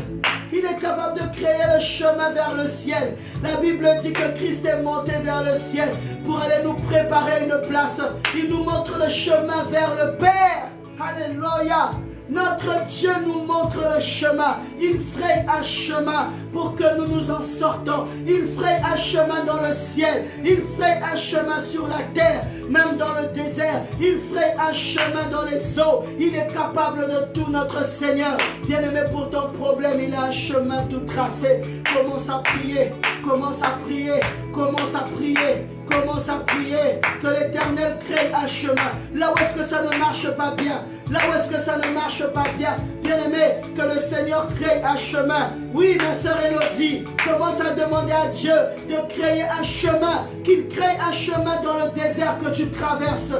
Il est capable de créer le chemin vers le ciel. La Bible dit que Christ est monté vers le ciel pour aller nous préparer une place. Il nous montre le chemin vers le Père. Alléluia. Notre Dieu nous montre le chemin. Il fraye un chemin pour que nous nous en sortons. Il fraye un chemin dans le ciel. Il fraye un chemin sur la terre, même dans le désert. Il fraye un chemin dans les eaux. Il est capable de tout, notre Seigneur. Bien-aimé, pour ton problème, il a un chemin tout tracé. Commence à prier. Commence à prier. Commence à prier. Commence à prier. Que l'Éternel crée un chemin. Là où est-ce que ça ne marche pas bien, là où est-ce que ça ne marche pas bien. Bien-aimé, que le Seigneur crée un chemin. Oui, ma sœur Elodie, commence à demander à Dieu de créer un chemin, qu'il crée un chemin dans le désert que tu traverses.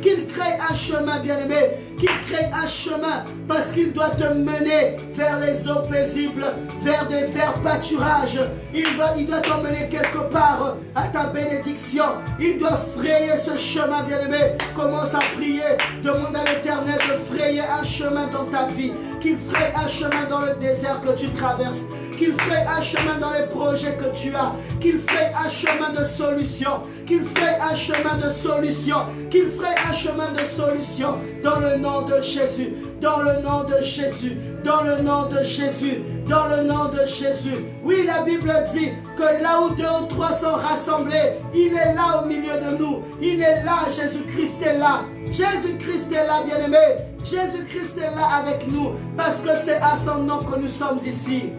Qu'il crée un chemin, bien-aimé, qu'il crée un chemin, parce qu'il doit te mener vers les eaux paisibles, vers des verts pâturages. Il doit t'emmener quelque part à ta bénédiction. Il doit frayer ce chemin, bien-aimé. Commence à prier, demande à l'Éternel de frayer un chemin dans ta vie, qu'il fraye un chemin dans le désert que tu traverses, qu'il fraye un chemin dans les projets que tu as, qu'il fraye un chemin de solution, qu'il fraye un chemin de solution, qu'il fraye un chemin de solution, dans le nom de Jésus, dans le nom de Jésus, dans le nom de Jésus, dans le nom de Jésus. Oui, la Bible dit que là où 2 ou 3 sont rassemblés, il est là au milieu de nous, il est là, Jésus-Christ est là, Jésus-Christ est là, bien-aimé, Jésus-Christ est là avec nous, parce que c'est à son nom que nous sommes ici.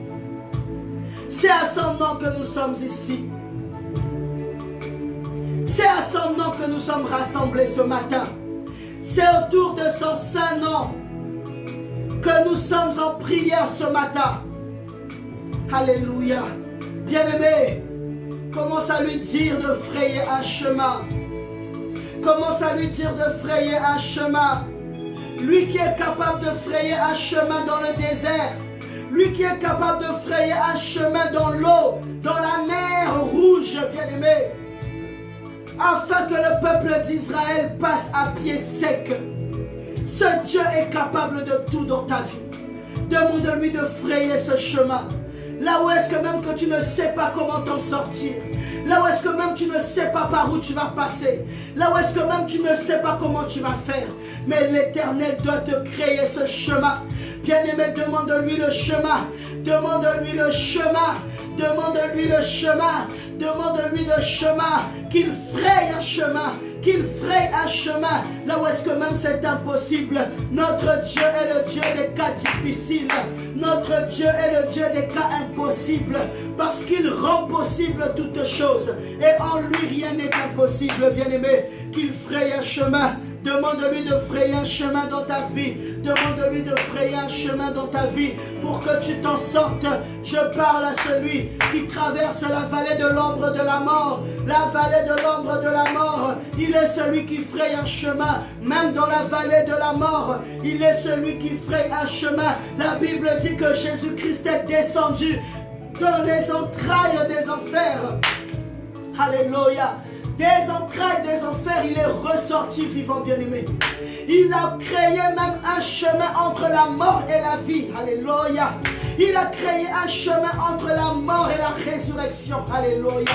C'est à son nom que nous sommes ici. C'est à son nom que nous sommes rassemblés ce matin. C'est autour de son saint nom que nous sommes en prière ce matin. Alléluia. Bien-aimé, commence à lui dire de frayer un chemin. Commence à lui dire de frayer un chemin. Lui qui est capable de frayer un chemin dans le désert. Lui qui est capable de frayer un chemin dans l'eau, dans la mer rouge, bien-aimé, afin que le peuple d'Israël passe à pied sec. Ce Dieu est capable de tout dans ta vie. Demande-lui de frayer ce chemin. Là où est-ce que même que tu ne sais pas comment t'en sortir. Là où est-ce que même tu ne sais pas par où tu vas passer. Là où est-ce que même tu ne sais pas comment tu vas faire. Mais l'Éternel doit te créer ce chemin. Bien-aimé, demande-lui le chemin. Demande-lui le chemin. Demande-lui le chemin. Demande-lui le chemin. Qu'il fraye un chemin. Qu'il fraye un chemin. Là où est-ce que même c'est impossible. Notre Dieu est le Dieu des cas difficiles. Notre Dieu est le Dieu des cas impossibles. Parce qu'il rend possible toutes choses. Et en lui rien n'est impossible, bien-aimé. Qu'il fraye un chemin. Demande-lui de frayer un chemin dans ta vie. Demande-lui de frayer un chemin dans ta vie pour que tu t'en sortes. Je parle à celui qui traverse la vallée de l'ombre de la mort. La vallée de l'ombre de la mort. Il est celui qui fraye un chemin. Même dans la vallée de la mort, il est celui qui fraye un chemin. La Bible dit que Jésus-Christ est descendu dans les entrailles des enfers. Alléluia. Des entrailles des enfers, il est ressorti vivant, bien-aimé. Il a créé même un chemin entre la mort et la vie. Alléluia. Il a créé un chemin entre la mort et la résurrection. Alléluia.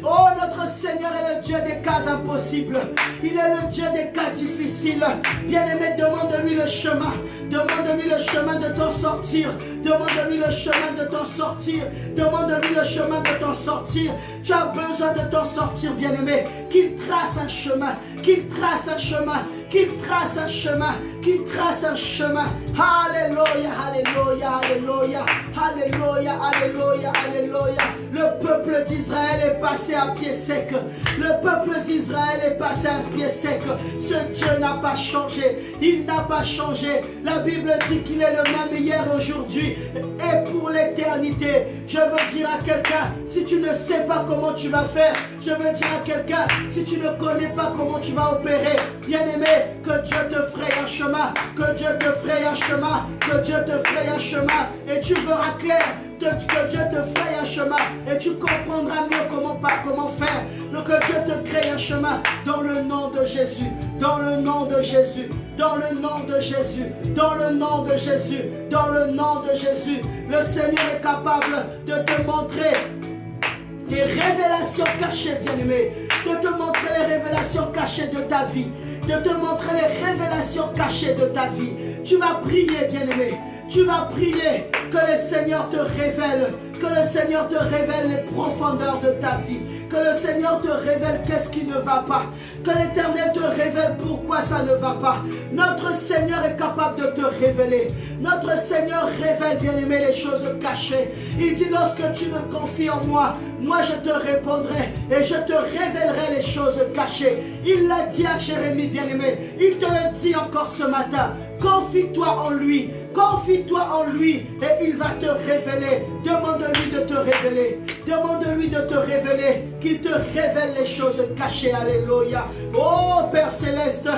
Oh, notre Seigneur est le Dieu des cas impossibles. Il est le Dieu des cas difficiles. Bien-aimé, demande-lui le chemin. Demande-lui le chemin de t'en sortir. Demande-lui le chemin de t'en sortir. Demande-lui le chemin de t'en sortir. Tu as besoin de t'en sortir, bien-aimé. Qu'il trace un chemin. Qu'il trace un chemin. Qu'il trace un chemin. Qu'il trace un chemin. Alléluia, alléluia, alléluia. Alléluia, alléluia, alléluia. Le peuple d'Israël est passé à pied sec. Le peuple d'Israël est passé à pied sec. Ce Dieu n'a pas changé. Il n'a pas changé. La Bible dit qu'il est le même hier, aujourd'hui et pour l'éternité. Je veux dire à quelqu'un, si tu ne sais pas comment tu vas faire, je veux dire à quelqu'un, si tu ne connais pas comment tu vas opérer, bien-aimé, que Dieu te fraye un chemin, que Dieu te fraye un chemin, que Dieu te fraye un chemin, et tu verras clair. Que Dieu te fraye un chemin et tu comprendras mieux comment faire. Que Dieu te crée un chemin dans le nom de Jésus, dans le nom de Jésus, dans le nom de Jésus, dans le nom de Jésus, dans le nom de Jésus. Le Seigneur est capable de te montrer des révélations cachées, bien-aimé, de te montrer les révélations cachées de ta vie, de te montrer les révélations cachées de ta vie. Tu vas prier, bien-aimé. Tu vas prier que le Seigneur te révèle, que le Seigneur te révèle les profondeurs de ta vie, que le Seigneur te révèle qu'est-ce qui ne va pas, que l'Éternel te révèle pourquoi ça ne va pas. Notre Seigneur est capable de te révéler. Notre Seigneur révèle, bien-aimé, les choses cachées. Il dit, lorsque tu me confies en moi, moi je te répondrai et je te révélerai les choses cachées. Il l'a dit à Jérémie, bien-aimé. Il te le dit encore ce matin. Confie-toi en lui. Confie-toi en lui et il va te révéler. Demande-lui de te révéler. Demande-lui de te révéler. Qu'il te révèle les choses cachées. Alléluia. Oh Père Céleste,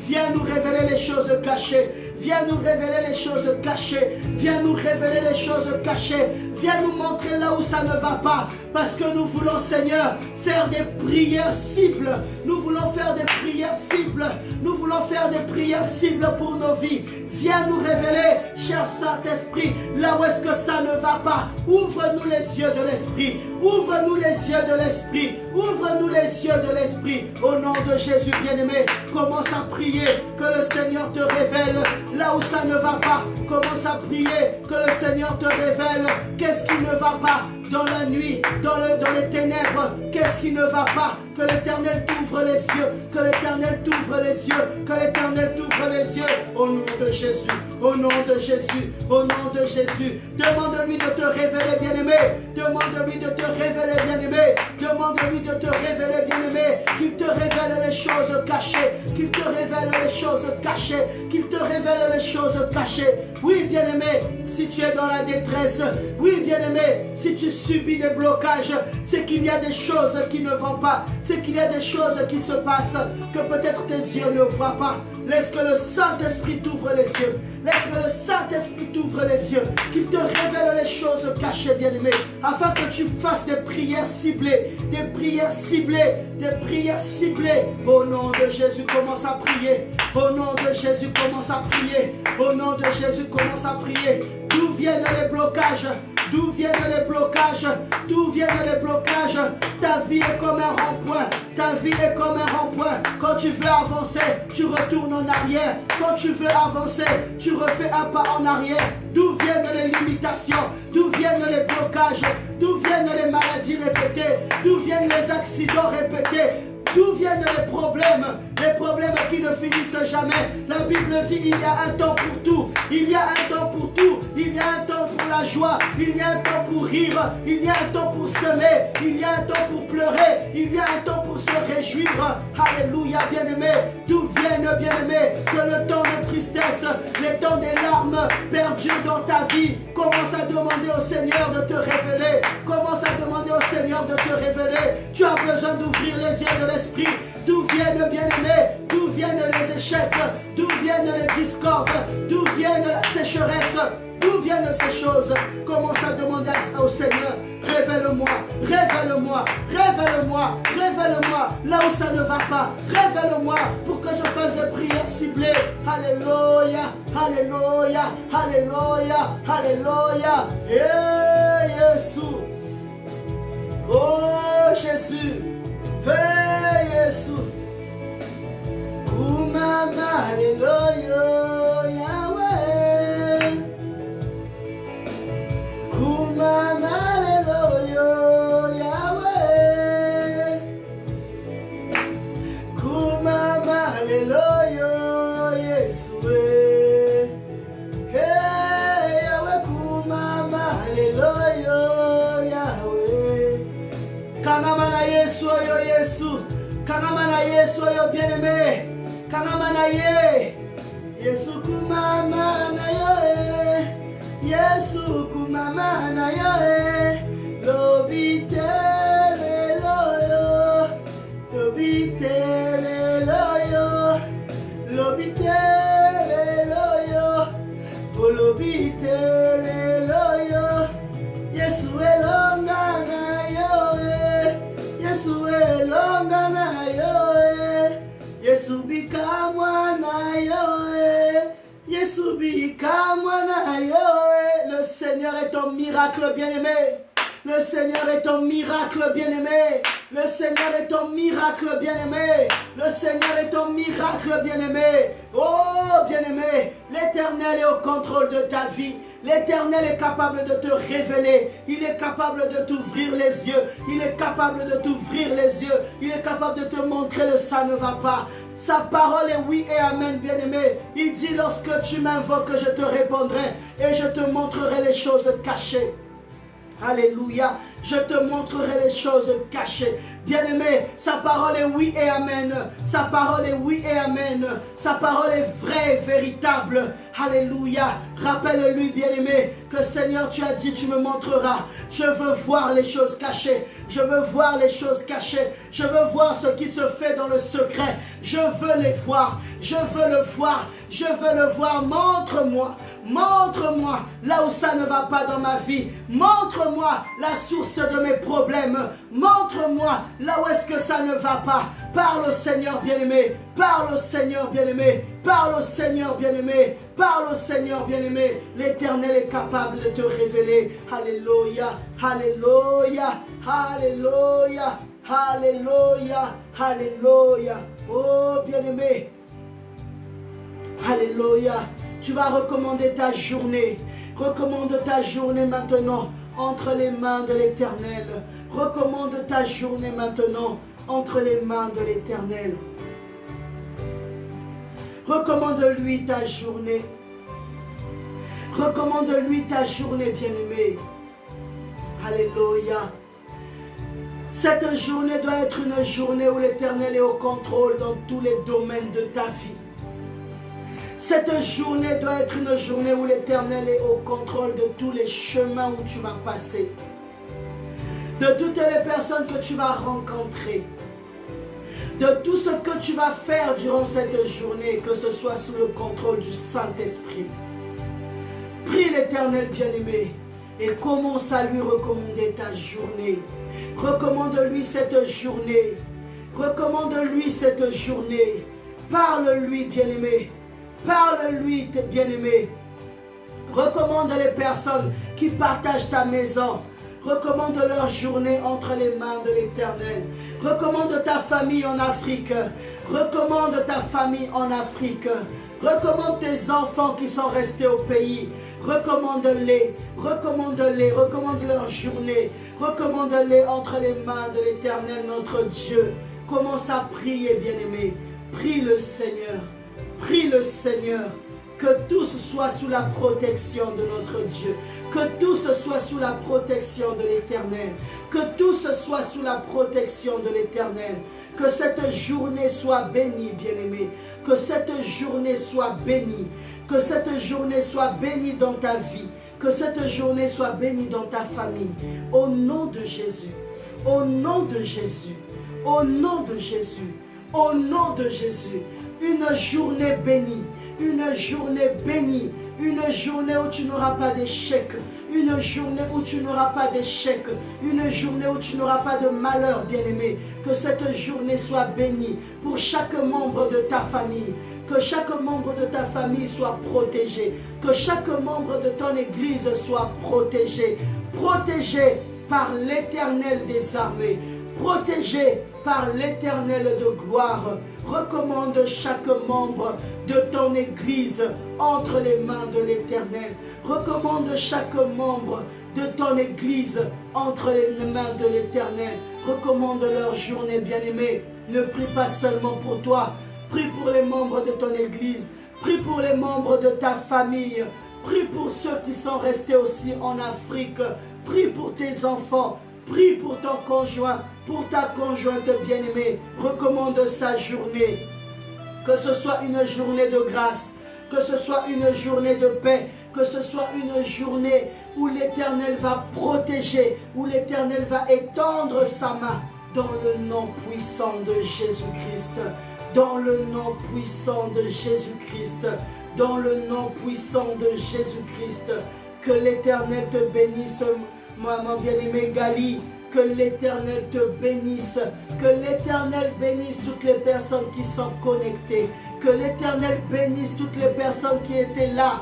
viens nous révéler les choses cachées. Viens nous révéler les choses cachées. Viens nous révéler les choses cachées. Viens nous montrer là où ça ne va pas. Parce que nous voulons, Seigneur, faire des prières cibles. Nous voulons faire des prières cibles. Nous voulons faire des prières cibles pour nos vies. Viens nous révéler, cher Saint-Esprit, là où est-ce que ça ne va pas. Ouvre-nous les yeux de l'Esprit. Ouvre-nous les yeux de l'Esprit. Ouvre-nous les yeux de l'Esprit. Au nom de Jésus bien-aimé, commence à prier que le Seigneur te révèle là où ça ne va pas. Commence à prier que le Seigneur te révèle qu'est-ce qui ne va pas dans la nuit, dans les ténèbres. Qu'est-ce qui ne va pas? Que l'Éternel t'ouvre les yeux. Que l'Éternel t'ouvre les yeux. Que l'Éternel t'ouvre les yeux. Au nom de Jésus. Au nom de Jésus. Au nom de Jésus. Demande-lui de te révéler, bien-aimé. Demande-lui de te révéler, bien-aimé. Demande-lui de te révéler, bien-aimé. Qu'il te révèle les choses cachées. Qu'il te révèle les choses cachées. Qu'il te révèle les choses cachées. Oui, bien-aimé, si tu es dans la détresse. Oui, bien-aimé, si tu subis des blocages, c'est qu'il y a des choses qui ne vont pas. C'est qu'il y a des choses qui se passent que peut-être tes yeux ne voient pas. Laisse que le Saint-Esprit t'ouvre les yeux. Laisse que le Saint-Esprit t'ouvre les yeux. Qu'il te révèle les choses cachées, bien-aimé. Afin que tu fasses des prières ciblées. Des prières ciblées. Des prières ciblées. Au nom de Jésus, commence à prier. Au nom de Jésus, commence à prier. Au nom de Jésus, commence à prier. D'où viennent les blocages? D'où viennent les blocages? D'où viennent les blocages? Ta vie est comme un rond-point. Ta vie est comme un rond-point. Quand tu veux avancer, tu retournes en arrière. Quand tu veux avancer, tu refais un pas en arrière. D'où viennent les limitations? D'où viennent les blocages? D'où viennent les maladies répétées? D'où viennent les accidents répétés? D'où viennent les problèmes qui ne finissent jamais? La Bible dit il y a un temps pour tout. Il y a un temps pour tout. Il y a un temps pour la joie. Il y a un temps pour rire. Il y a un temps pour semer. Il y a un temps pour pleurer. Il y a un temps pour se réjouir. Alléluia, bien-aimé. D'où viennent, bien-aimé, que le temps de tristesse, les temps des larmes perdues dans ta vie. Commence à demander au Seigneur de te révéler. Commence à demander au Seigneur de te révéler. Tu as besoin d'ouvrir les yeux de l'Esprit. D'où viennent, bien-aimés, d'où viennent les échecs, d'où viennent les discordes, d'où viennent la sécheresse, d'où viennent ces choses. Commence à demander au Seigneur, révèle-moi, révèle-moi, révèle-moi, révèle-moi là où ça ne va pas. Révèle-moi pour que je fasse des prières ciblées. Alléluia, alléluia, alléluia, alléluia. Hey, Jésus. Oh, Jésus. Hey, Jésus. Kumama, alléluia, Yahweh. Kumama, alléluia, Yahweh. Kumama, alléluia, Yeshua. Hey, Yahweh, kumama, alléluia, Yahweh. Kangamana Yesu, yo Yesu. Kangamana Yesu, yo bien-aimé. Kangamana ye. Yesu kumama na yo. Yesu kumama na yo. Lobitele loyo. Lobitele loyo. Lobitele loyo. Lobitele loyo. Yesu elonga na yo. Yesu elonga na yo. Yesu bikamwa na yo. Yesu bikamwa na yo. Le Seigneur est ton miracle bien-aimé. Le Seigneur est ton miracle bien-aimé. Le Seigneur est ton miracle bien-aimé. Le Seigneur est ton miracle bien-aimé. Oh bien-aimé, l'Éternel l'Éternel est au contrôle de ta vie. L'Éternel est capable de te révéler. Il est capable de t'ouvrir les yeux. Il est capable de t'ouvrir les yeux. Il est capable de te montrer le ça ne va pas. Sa parole est oui et amen, bien-aimé. Il dit lorsque tu m'invoques, je te répondrai et je te montrerai les choses cachées. Alléluia. Je te montrerai les choses cachées. Bien-aimé, sa parole est oui et amen. Sa parole est oui et amen. Sa parole est vraie et véritable. Alléluia. Rappelle-lui, bien-aimé, que Seigneur, tu as dit, tu me montreras. Je veux voir les choses cachées. Je veux voir les choses cachées. Je veux voir ce qui se fait dans le secret. Je veux les voir. Je veux le voir. Je veux le voir. Montre-moi. Montre-moi là où ça ne va pas dans ma vie. Montre-moi la source de mes problèmes. Montre-moi là où est-ce que ça ne va pas. Parle au Seigneur bien-aimé. Parle au Seigneur bien-aimé. Parle au Seigneur bien-aimé. Parle au Seigneur bien-aimé. L'Éternel est capable de te révéler. Alléluia. Alléluia. Alléluia. Alléluia. Alléluia. Oh bien-aimé. Alléluia. Tu vas recommander ta journée. Recommande ta journée maintenant entre les mains de l'Éternel. Recommande ta journée maintenant entre les mains de l'Éternel. Recommande-lui ta journée. Recommande-lui ta journée, bien-aimé. Alléluia. Cette journée doit être une journée où l'Éternel est au contrôle dans tous les domaines de ta vie. Cette journée doit être une journée où l'Éternel est au contrôle de tous les chemins où tu vas passer. De toutes les personnes que tu vas rencontrer. De tout ce que tu vas faire durant cette journée, que ce soit sous le contrôle du Saint-Esprit. Prie l'Éternel bien-aimé et commence à lui recommander ta journée. Recommande-lui cette journée. Recommande-lui cette journée. Parle-lui bien-aimé. Parle-lui, bien-aimé. Recommande les personnes qui partagent ta maison. Recommande leur journée entre les mains de l'Éternel. Recommande ta famille en Afrique. Recommande ta famille en Afrique. Recommande tes enfants qui sont restés au pays. Recommande-les. Recommande-les. Recommande leur journée. Recommande-les entre les mains de l'Éternel, notre Dieu. Commence à prier, bien-aimé. Prie le Seigneur. Prie le Seigneur, que tous soient sous la protection de notre Dieu, que tous soient sous la protection de l'Éternel, que tous soient sous la protection de l'Éternel, que cette journée soit bénie, bien-aimé, que cette journée soit bénie, que cette journée soit bénie dans ta vie, que cette journée soit bénie dans ta famille, au nom de Jésus, au nom de Jésus, au nom de Jésus. Au nom de Jésus, une journée bénie, une journée bénie, une journée où tu n'auras pas d'échec, une journée où tu n'auras pas d'échec, une journée où tu n'auras pas de malheur, bien-aimé. Que cette journée soit bénie pour chaque membre de ta famille, que chaque membre de ta famille soit protégé, que chaque membre de ton église soit protégé, protégé par l'Éternel des armées, protégé par l'Éternel de gloire. Recommande chaque membre de ton église entre les mains de l'Éternel. Recommande chaque membre de ton église entre les mains de l'Éternel. Recommande leur journée, bien-aimée. Ne prie pas seulement pour toi. Prie pour les membres de ton église. Prie pour les membres de ta famille. Prie pour ceux qui sont restés aussi en Afrique. Prie pour tes enfants. Prie pour ton conjoint, pour ta conjointe bien-aimée. Recommande sa journée. Que ce soit une journée de grâce, que ce soit une journée de paix, que ce soit une journée où l'Éternel va protéger, où l'Éternel va étendre sa main. Dans le nom puissant de Jésus-Christ. Dans le nom puissant de Jésus-Christ. Dans le nom puissant de Jésus-Christ. Que l'Éternel te bénisse. Maman bien-aimée Gali, que l'Éternel te bénisse, que l'Éternel bénisse toutes les personnes qui sont connectées, que l'Éternel bénisse toutes les personnes qui étaient là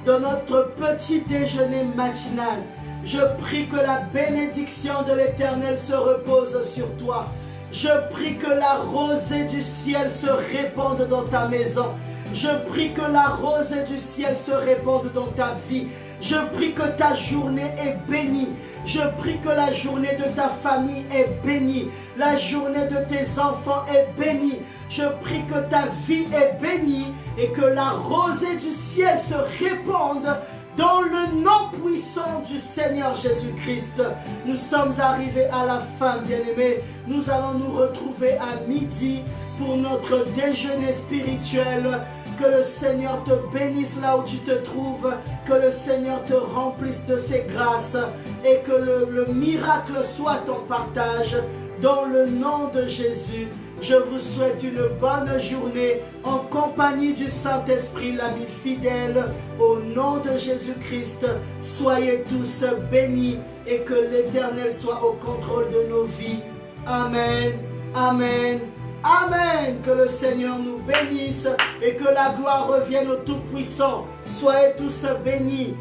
dans notre petit déjeuner matinal. Je prie que la bénédiction de l'Éternel se repose sur toi. Je prie que la rosée du ciel se répande dans ta maison. Je prie que la rosée du ciel se répande dans ta vie. Je prie que ta journée est bénie. Je prie que la journée de ta famille est bénie. La journée de tes enfants est bénie. Je prie que ta vie est bénie et que la rosée du ciel se répande dans le nom puissant du Seigneur Jésus-Christ. Nous sommes arrivés à la fin, bien-aimés. Nous allons nous retrouver à midi pour notre déjeuner spirituel. Que le Seigneur te bénisse là où tu te trouves. Que le Seigneur te remplisse de ses grâces. Et que le miracle soit ton partage. Dans le nom de Jésus, je vous souhaite une bonne journée en compagnie du Saint-Esprit, l'ami fidèle. Au nom de Jésus-Christ, soyez tous bénis et que l'Éternel soit au contrôle de nos vies. Amen, amen, amen. Que le Seigneur nous bénisse et que la gloire revienne au Tout-Puissant. Soyez tous bénis.